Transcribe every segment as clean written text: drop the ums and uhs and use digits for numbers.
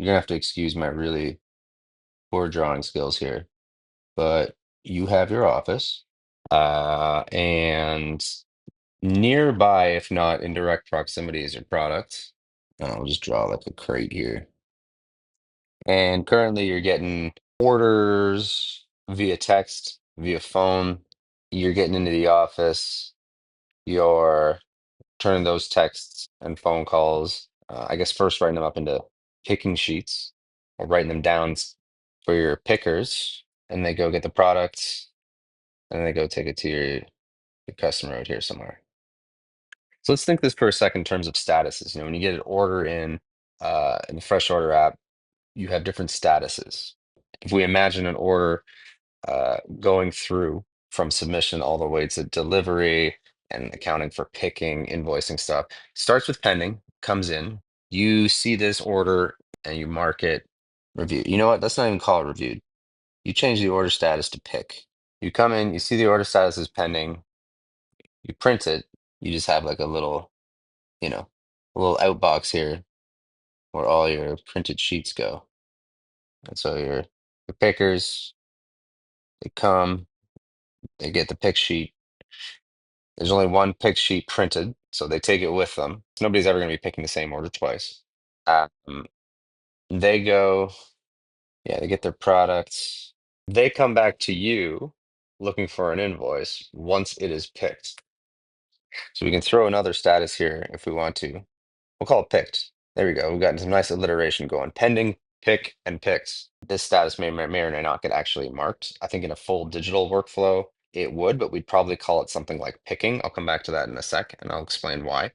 you're gonna have to excuse my really poor drawing skills here, but you have your office, and nearby, if not in direct proximity, is your product. I'll just draw like a crate here. And currently, you're getting orders via text, via phone. You're getting into the office. You're turning those texts and phone calls, I guess first writing them up into picking sheets or writing them down for your pickers, and they go get the products and they go take it to your customer out here somewhere. So let's think this for a second in terms of statuses. When you get an order in the Fresh Order app, you have different statuses. If we imagine an order going through from submission all the way to delivery and accounting for picking, invoicing stuff. Starts with pending, comes in. You see this order and you mark it review. You know what? Let's not even call it reviewed. You change the order status to pick. You come in, you see the order status is pending, you print it. You just have like you know, a little outbox here where all your printed sheets go. And so your pickers, they come, they get the pick sheet. There's only one pick sheet printed, so they take it with them. Nobody's ever going to be picking the same order twice. Um, they go, yeah, they get their products. They come back to you looking for an invoice once it is picked. So we can throw another status here if we want to. We'll call it picked. There we go. We've gotten some nice alliteration going. Pending, pick, and picked. This status may or may not get actually marked. I think in a full digital workflow, it would, but we'd probably call it something like picking. I'll come back to that in a sec, and I'll explain why.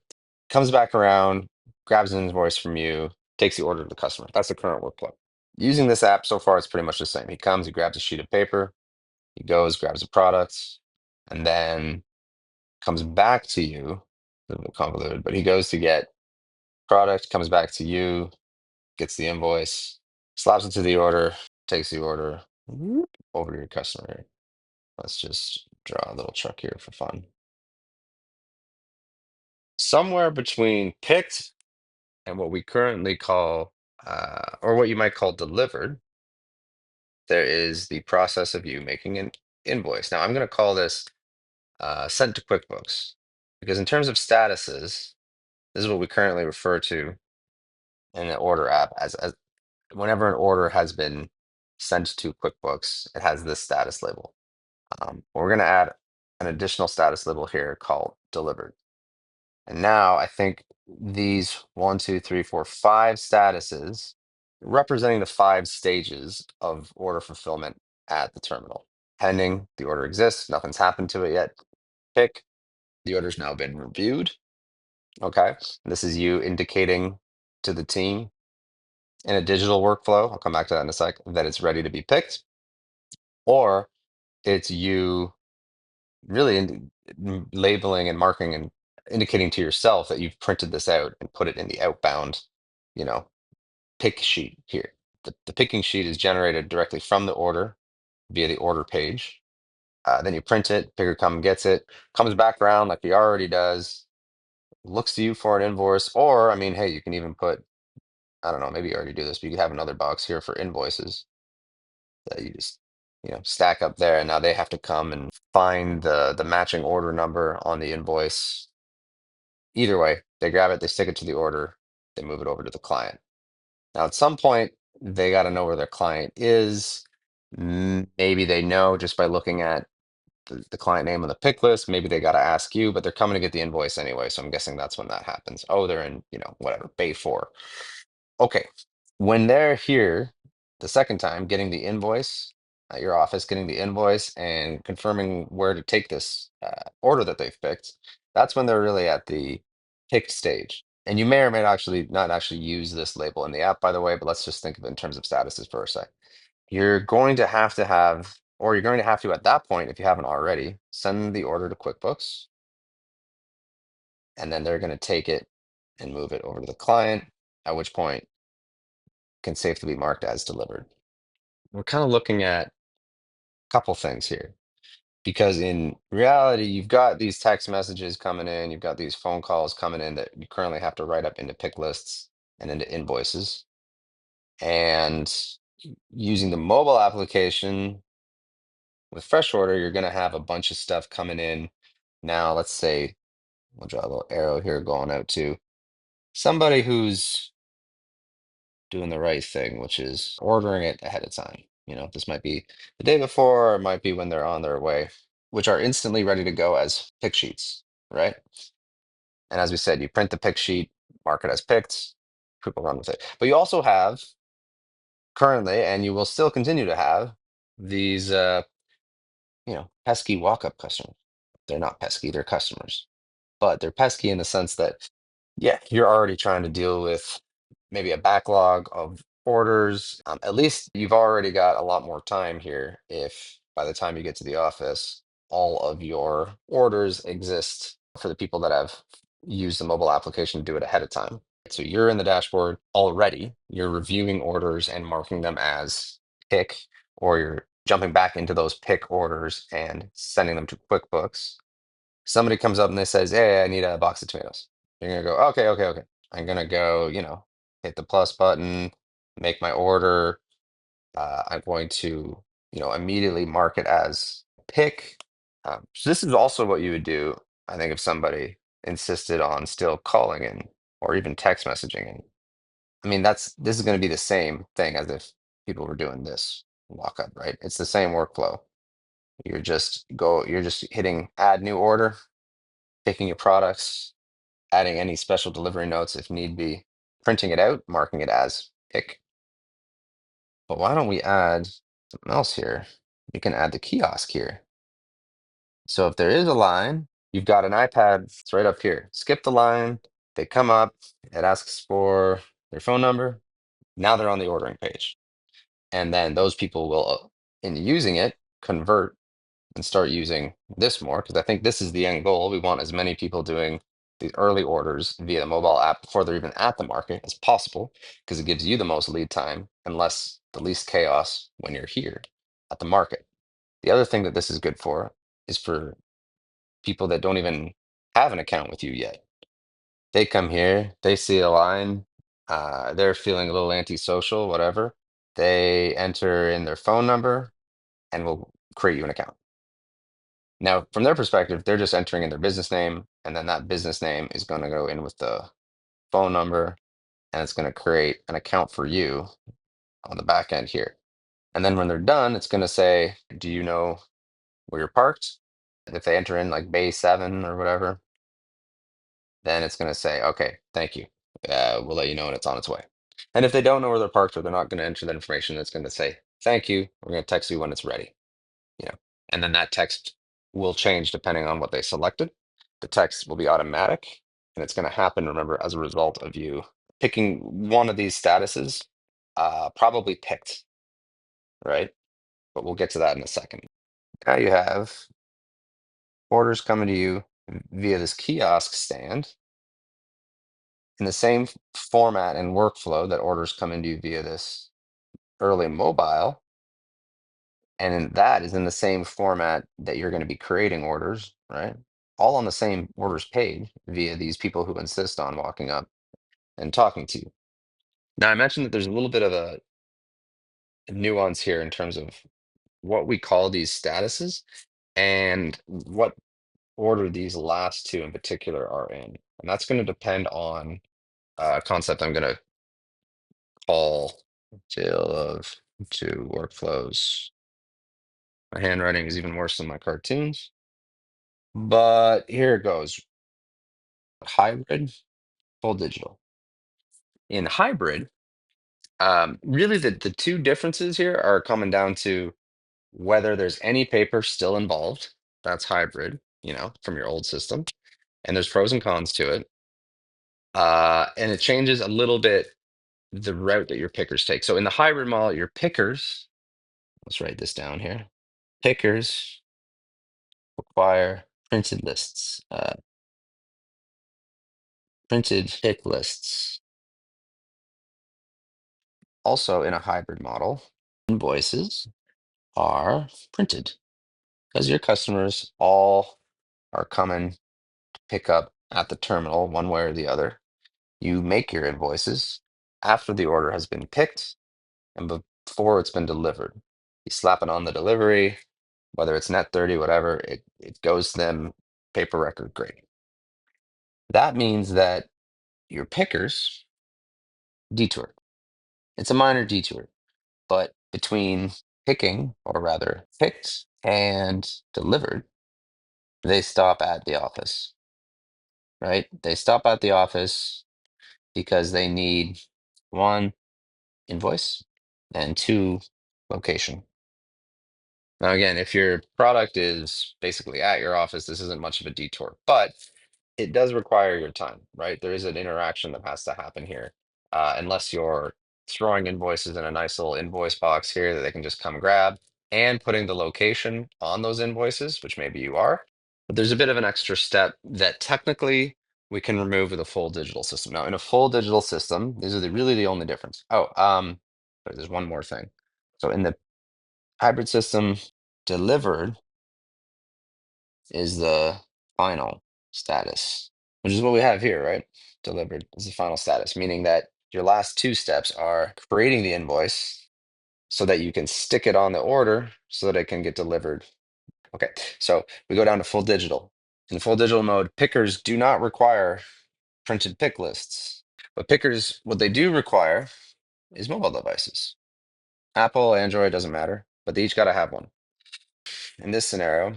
Comes back around, grabs an invoice from you, takes the order to the customer. That's the current workflow. Using this app so far, it's pretty much the same. He comes, he grabs a sheet of paper, he goes, grabs the products, and then comes back to you. A little bit convoluted, but he goes to get product, comes back to you, gets the invoice, slaps it to the order, takes the order over to your customer. Let's just draw a little truck here for fun. Somewhere between picked and what we currently call, or what you might call delivered, there is the process of you making an invoice. Now, I'm going to call this sent to QuickBooks because in terms of statuses, this is what we currently refer to in an order app as whenever an order has been sent to QuickBooks, it has this status label. We're going to add an additional status label here called delivered. And now I think these one, two, three, four, five statuses representing the five stages of order fulfillment at the terminal. Pending, the order exists, nothing's happened to it yet. Pick, the order's now been reviewed. Okay. This is you indicating to the team in a digital workflow, I'll come back to that in a sec, that it's ready to be picked. Or it's you really labeling and marking and indicating to yourself that you've printed this out and put it in the outbound, you know, pick sheet here. The picking sheet is generated directly from the order via the order page. Then you print it, picker comes gets it, comes back around like he already does, looks to you for an invoice, or I mean, hey, you can even put, I don't know, maybe you already do this, but you could have another box here for invoices that you just stack up there, and now they have to come and find the matching order number on the invoice. Either way, they grab it, they stick it to the order, they move it over to the client. Now at some point they got to know where their client is. Maybe they know just by looking at the client name on the pick list. Maybe they got to ask you, but they're coming to get the invoice anyway, so I'm guessing that's when that happens. Oh, they're in whatever bay 4. Okay. When they're here the second time, getting the invoice at your office, getting the invoice and confirming where to take this order that they've picked, that's when they're really at the picked stage. And you may or may not actually use this label in the app, by the way, but let's just think of it in terms of statuses for a sec. You're going to have, or you're going to have to at that point, if you haven't already, send the order to QuickBooks, and then they're going to take it and move it over to the client, at which point can safely be marked as delivered. We're kind of looking at a couple things here because in reality, you've got these text messages coming in, you've got these phone calls coming in that you currently have to write up into pick lists and into invoices. And using the mobile application with fresh order, you're going to have a bunch of stuff coming in. Now, let's say we'll draw a little arrow here going out to somebody who's doing the right thing, which is ordering it ahead of time. This might be the day before, or it might be when they're on their way, which are instantly ready to go as pick sheets, right? And as we said, you print the pick sheet, mark it as picked, people run with it. But you also have currently, and you will still continue to have these, pesky walk-up customers. They're not pesky, they're customers. But they're pesky in the sense that, yeah, you're already trying to deal with maybe a backlog of orders. At least you've already got a lot more time here if by the time you get to the office, all of your orders exist for the people that have used the mobile application to do it ahead of time. So you're in the dashboard already, you're reviewing orders and marking them as pick, or you're jumping back into those pick orders and sending them to QuickBooks. Somebody comes up and they says, "Hey, I need a box of tomatoes." You're gonna go, "Okay, okay, okay." I'm gonna go, hit the plus button, make my order. I'm going to, immediately mark it as pick. So this is also what you would do, I think, if somebody insisted on still calling in or even text messaging in. I mean, this is going to be the same thing as if people were doing this walk up, right? It's the same workflow. You're just hitting add new order, picking your products, adding any special delivery notes if need be, printing it out, marking it as pick. But why don't we add something else here? You can add the kiosk here. So if there is a line, you've got an iPad, it's right up here. Skip the line, they come up, it asks for their phone number. Now they're on the ordering page. And then those people will, in using it, convert and start using this more, because I think this is the end goal. We want as many people doing these early orders via the mobile app before they're even at the market as possible, because it gives you the most lead time and the least chaos when you're here at the market. The other thing that this is good for is for people that don't even have an account with you yet. They come here, they see a line, they're feeling a little antisocial, whatever. They enter in their phone number and we'll create you an account. Now, from their perspective, they're just entering in their business name, and then that business name is going to go in with the phone number, and it's going to create an account for you on the back end here. And then when they're done, it's going to say, "Do you know where you're parked?" If they enter in like Bay 7 or whatever, then it's going to say, "Okay, thank you. We'll let you know when it's on its way." And if they don't know where they're parked or they're not going to enter that information, it's going to say, "Thank you. We're going to text you when it's ready." you know, and then that text will change depending on what they selected. The text will be automatic, and it's going to happen, remember, as a result of you picking one of these statuses, probably picked, right? But we'll get to that in a second. Now you have orders coming to you via this kiosk stand in the same format and workflow that orders come into you via this early mobile. And then that is in the same format that you're going to be creating orders, right? All on the same orders page via these people who insist on walking up and talking to you. Now, I mentioned that there's a little bit of a nuance here in terms of what we call these statuses and what order these last two in particular are in. And that's going to depend on a concept I'm going to call tale of two workflows. My handwriting is even worse than my cartoons. But here it goes. Hybrid, full digital. In hybrid, really the two differences here are coming down to whether there's any paper still involved. That's hybrid, from your old system. And there's pros and cons to it. And it changes a little bit the route that your pickers take. So in the hybrid model, your pickers, let's write this down here. Pickers require printed lists, printed pick lists. Also in a hybrid model, invoices are printed because your customers all are coming to pick up at the terminal one way or the other. You make your invoices after the order has been picked, and before it's been delivered. You slap it on the delivery, whether it's net 30, whatever, it goes to them paper record grade. That means that your pickers detour. It's a minor detour, but between picking, or rather picked and delivered, they stop at the office, right? They stop at the office because they need one, invoice, and two, location. Now, again, if your product is basically at your office, this isn't much of a detour, but it does require your time, right? There is an interaction that has to happen here, unless you're throwing invoices in a nice little invoice box here that they can just come grab and putting the location on those invoices, which maybe you are. But there's a bit of an extra step that technically we can remove with a full digital system. Now, in a full digital system, these are really the only difference. Oh, sorry, there's one more thing. So in the hybrid system, delivered is the final status, which is what we have here, right? Delivered is the final status, meaning that your last two steps are creating the invoice so that you can stick it on the order so that it can get delivered. Okay, so we go down to full digital. In full digital mode, pickers do not require printed pick lists. But pickers, what they do require is mobile devices. Apple, Android, doesn't matter, but they each got to have one. In this scenario,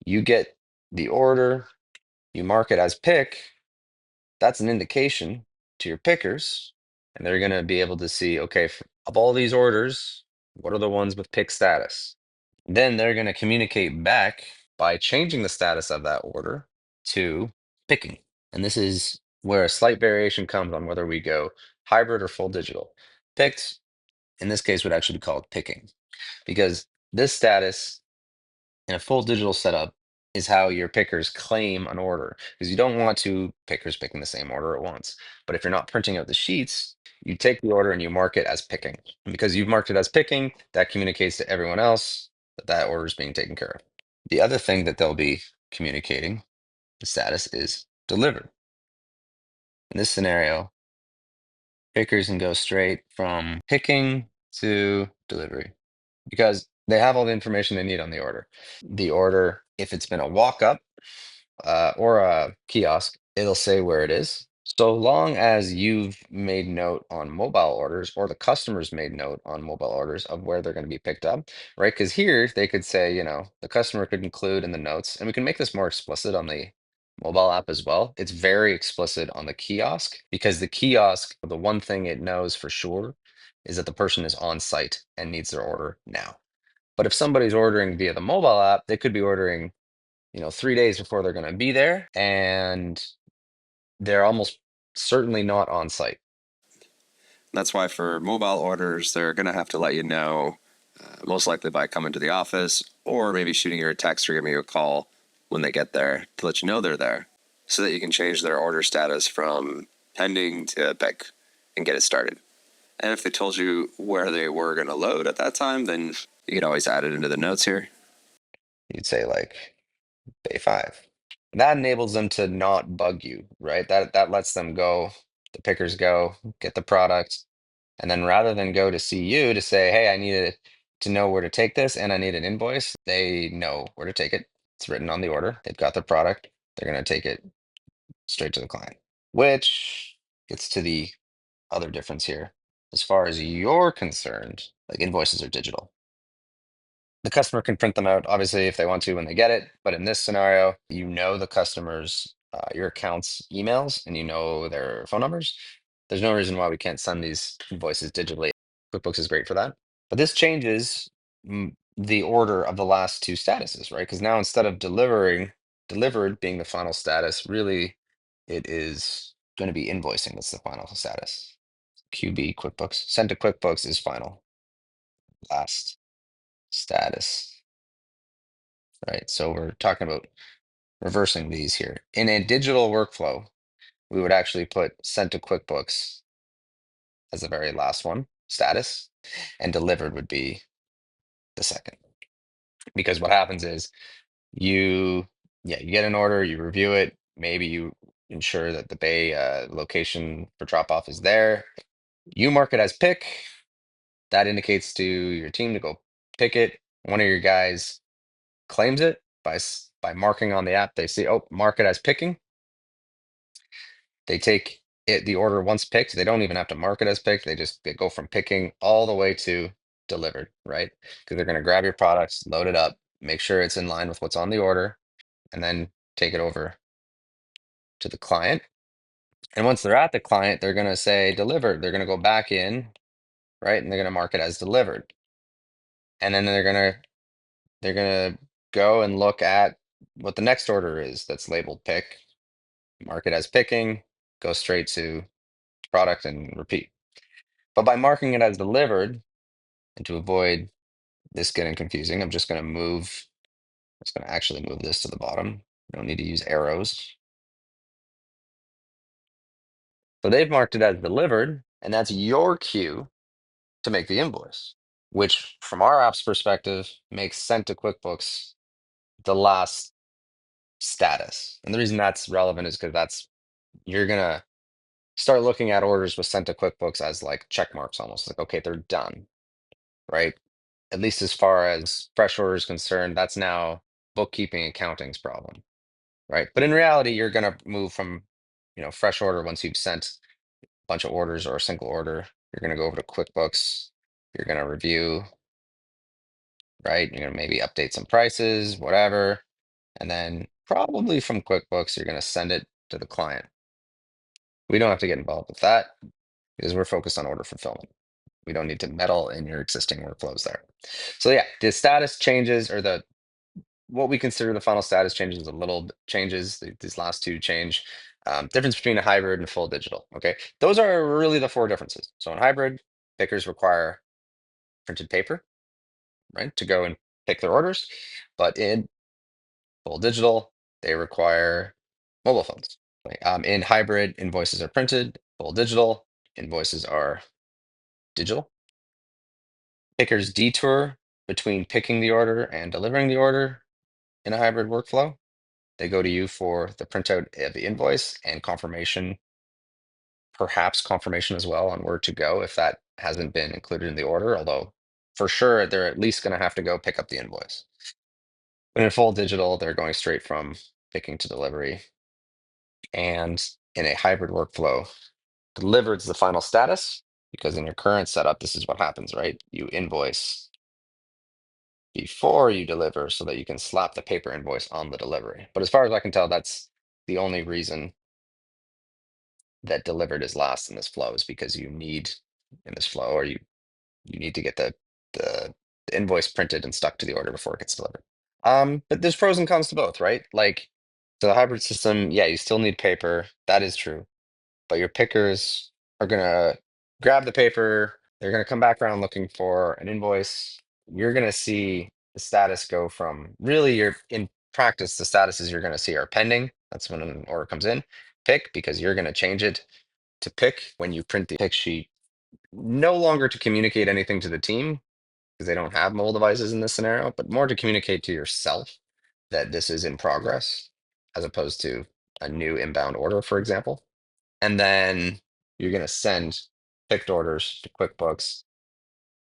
you get the order, you mark it as pick, that's an indication to your pickers, and they're going to be able to see, okay, of all these orders, what are the ones with pick status? Then they're going to communicate back by changing the status of that order to picking. And this is where a slight variation comes on whether we go hybrid or full digital. Picked, in this case, would actually be called picking because this status in a full digital setup is how your pickers claim an order because you don't want two pickers picking the same order at once. But if you're not printing out the sheets, you take the order and you mark it as picking. And because you've marked it as picking, that communicates to everyone else that that order is being taken care of. The other thing that they'll be communicating, the status is delivered. In this scenario, pickers can go straight from picking to delivery because they have all the information they need on the order. The order, if it's been a walk up or a kiosk, it'll say where it is. So long as you've made note on mobile orders or the customer's made note on mobile orders of where they're going to be picked up, right? Because here they could say, the customer could include in the notes, and we can make this more explicit on the mobile app as well. It's very explicit on the kiosk because the kiosk, the one thing it knows for sure is that the person is on site and needs their order now. But if somebody's ordering via the mobile app, they could be ordering 3 days before they're going to be there, and they're almost certainly not on site. That's why for mobile orders, they're going to have to let you know, most likely by coming to the office or maybe shooting you a text or giving you a call when they get there to let you know they're there so that you can change their order status from pending to pick and get it started. And if they told you where they were going to load at that time, then you could always add it into the notes here. You'd say like day 5. That enables them to not bug you, right? That lets them go, the pickers go, get the product, and then rather than go to see you to say, hey, I needed to know where to take this and I need an invoice, they know where to take it. It's written on the order. They've got their product. They're going to take it straight to the client, which gets to the other difference here. As far as you're concerned, like invoices are digital. The customer can print them out, obviously, if they want to when they get it. But in this scenario, the customer's, your account's emails and their phone numbers. There's no reason why we can't send these invoices digitally. QuickBooks is great for that. But this changes the order of the last two statuses, right? Because now instead of delivered being the final status, really it is going to be invoicing that's the final status. QB QuickBooks. Send to QuickBooks is final. Last status, right? So we're talking about reversing these here. In a digital workflow, we would actually put sent to QuickBooks as the very last one, status, and delivered would be the second. Because what happens is you get an order, you review it, maybe you ensure that the bay location for drop off is there. You mark it as pick, That indicates to your team to go pick it. One of your guys claims it by marking on the app. They see, oh, mark it as picking. They take it the order once picked. They don't even have to mark it as picked. They go from picking all the way to delivered, right? Because they're going to grab your products, load it up, make sure it's in line with what's on the order, and then take it over to the client. And once they're at the client, they're going to say delivered. They're going to go back in, right? And they're going to mark it as delivered. And then they're going to go and look at what the next order is that's labeled pick, mark it as picking, go straight to product and repeat. But by marking it as delivered, and to avoid this getting confusing, just going to actually move this to the bottom. We don't need to use arrows. So they've marked it as delivered, and that's your cue to make the invoice, which from our app's perspective makes sent to QuickBooks the last status. And the reason that's relevant is because you're gonna start looking at orders with sent to QuickBooks as like check marks almost like, okay, they're done, right? At least as far as fresh order is concerned, that's now bookkeeping accounting's problem, right? But in reality, you're gonna move from, fresh order once you've sent a bunch of orders or a single order. You're gonna go over to QuickBooks. You're gonna review, right? You're gonna maybe update some prices, whatever, and then probably from QuickBooks, you're gonna send it to the client. We don't have to get involved with that because we're focused on order fulfillment. We don't need to meddle in your existing workflows there. So yeah, the status changes or the what we consider the final status changes a little changes. These last two change. Difference between a hybrid and full digital. Okay, those are really the four differences. So in hybrid, pickers require printed paper, right, to go and pick their orders, but in full digital, they require mobile phones. Right? In hybrid, invoices are printed. Full digital, invoices are digital. Pickers detour between picking the order and delivering the order in a hybrid workflow. They go to you for the printout of the invoice and confirmation, perhaps confirmation as well on where to go if that hasn't been included in the order, although for sure they're at least going to have to go pick up the invoice. But in full digital, they're going straight from picking to delivery. And in a hybrid workflow, delivered is the final status because in your current setup, this is what happens, right? You invoice before you deliver so that you can slap the paper invoice on the delivery. But as far as I can tell, that's the only reason that delivered is last in this flow is because you need in this flow or you need to get the, the invoice printed and stuck to the order before it gets delivered. But there's pros and cons to both, right? Like the hybrid system, yeah, you still need paper. That is true. But your pickers are gonna grab the paper, they're gonna come back around looking for an invoice. You're gonna see the status go from really you're in practice, the statuses you're gonna see are pending. That's when an order comes in. Pick because you're gonna change it to pick when you print the pick sheet, no longer to communicate anything to the team because they don't have mobile devices in this scenario, but more to communicate to yourself that this is in progress as opposed to a new inbound order, for example. And then you're going to send picked orders to QuickBooks,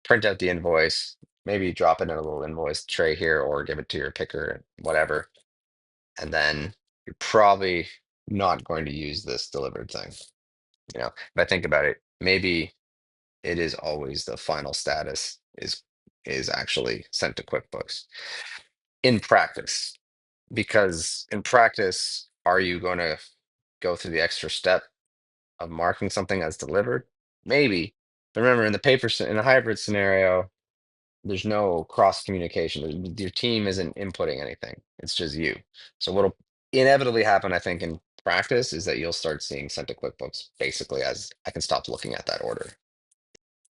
print out the invoice, maybe drop it in a little invoice tray here or give it to your picker, whatever. And then you're probably not going to use this delivered thing. If I think about it, maybe it is always the final status is actually sent to QuickBooks in practice. Because in practice, are you going to go through the extra step of marking something as delivered? Maybe. But remember, in a hybrid scenario, there's no cross communication. Your team isn't inputting anything. It's just you. So what'll inevitably happen, I think, in practice is that you'll start seeing sent to QuickBooks basically as I can stop looking at that order.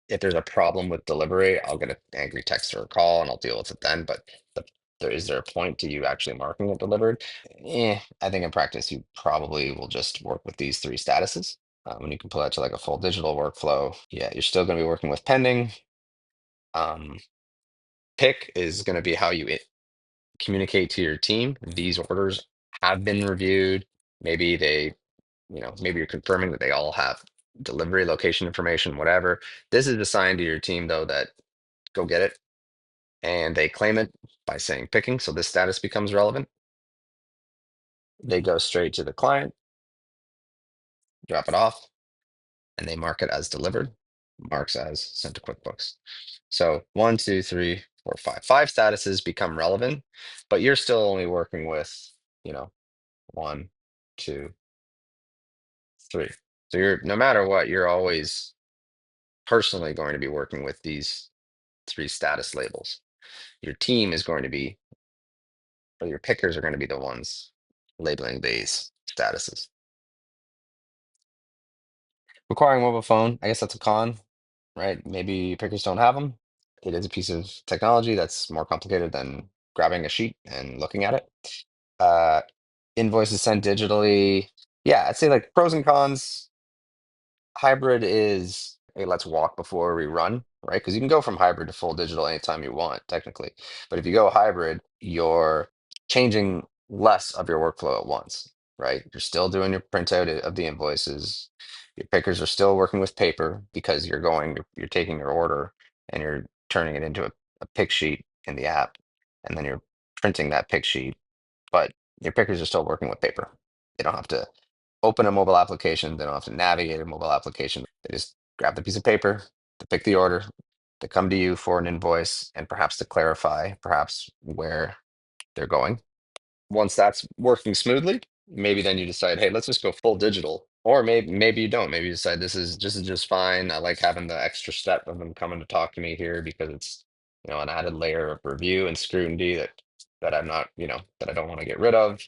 If there's a problem with delivery, I'll get an angry text or a call and I'll deal with it then. But the, is there a point to you actually marking it delivered? I think in practice, you probably will just work with these three statuses. When you can pull that to like a full digital workflow, yeah, you're still going to be working with pending. Um, Pick is going to be how you communicate to your team. These orders have been reviewed. Maybe maybe you're confirming that they all have delivery location information, whatever. This is assigned to your team though that go get it, and they claim it by saying picking. So this status becomes relevant. They go straight to the client, drop it off, and they mark it as delivered, marks as sent to QuickBooks. So one, two, three, four, five. Five statuses become relevant, but you're still only working with, you know, one, two, three. So you're no matter what, you're always personally going to be working with these three status labels. Your team is going to be, or your pickers are going to be the ones labeling these statuses. Requiring mobile phone, I guess that's a con, right? Maybe pickers don't have them. It is a piece of technology that's more complicated than grabbing a sheet and looking at it. Uh, Invoices sent digitally. Yeah, I'd say like pros and cons. Hybrid is, hey, let's walk before we run, right? Because you can go from hybrid to full digital anytime you want, technically. But if you go hybrid, you're changing less of your workflow at once, right? You're still doing your printout of the invoices. Your pickers are still working with paper because you're taking your order and you're turning it into a pick sheet in the app, and then you're printing that pick sheet. But your pickers are still working with paper. They don't have to open a mobile application. They don't have to navigate a mobile application. They just grab the piece of paper, to pick the order, to come to you for an invoice, and perhaps to clarify perhaps where they're going. Once that's working smoothly, maybe then you decide, hey, let's just go full digital. Or maybe you don't. Maybe you decide this is just fine. I like having the extra step of them coming to talk to me here because it's an added layer of review and scrutiny that I'm not, that I don't want to get rid of.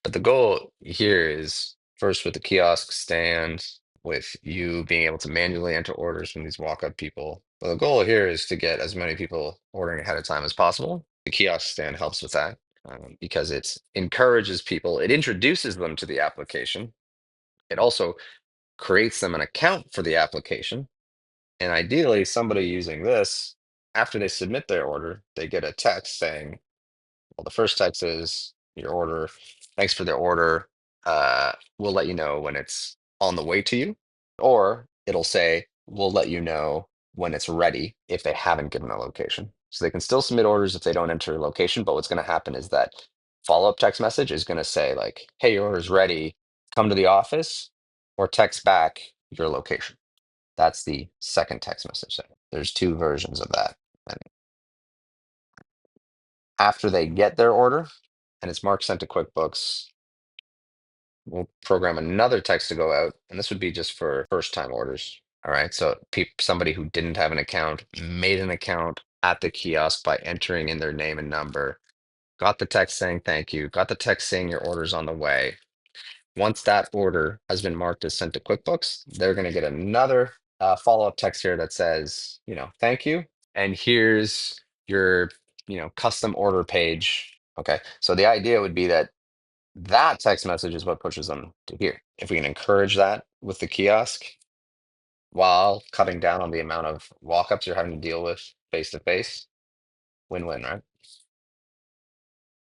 But the goal here is first with the kiosk stand, with you being able to manually enter orders from these walk-up people. Well, the goal here is to get as many people ordering ahead of time as possible. The kiosk stand helps with that because it encourages people, it introduces them to the application. It also creates them an account for the application. And ideally, somebody using this, after they submit their order, they get a text saying, well, the first text is your order. Thanks for the order. We'll let you know when it's on the way to you. Or it'll say, we'll let you know when it's ready if they haven't given a location. So they can still submit orders if they don't enter a location. But what's going to happen is that follow-up text message is going to say, like, hey, your order's ready. Come to the office or text back your location. That's the second text message. There's two versions of that. And after they get their order and it's marked sent to QuickBooks, we'll program another text to go out, and this would be just for first time orders. All right. So somebody who didn't have an account made an account at the kiosk by entering in their name and number, got the text saying thank you, got the text saying your order's on the way. Once that order has been marked as sent to QuickBooks, they're going to get another follow-up text here that says, thank you. And here's your, custom order page. Okay. So the idea would be that that text message is what pushes them to here. If we can encourage that with the kiosk while cutting down on the amount of walk-ups you're having to deal with face to face, win-win, right?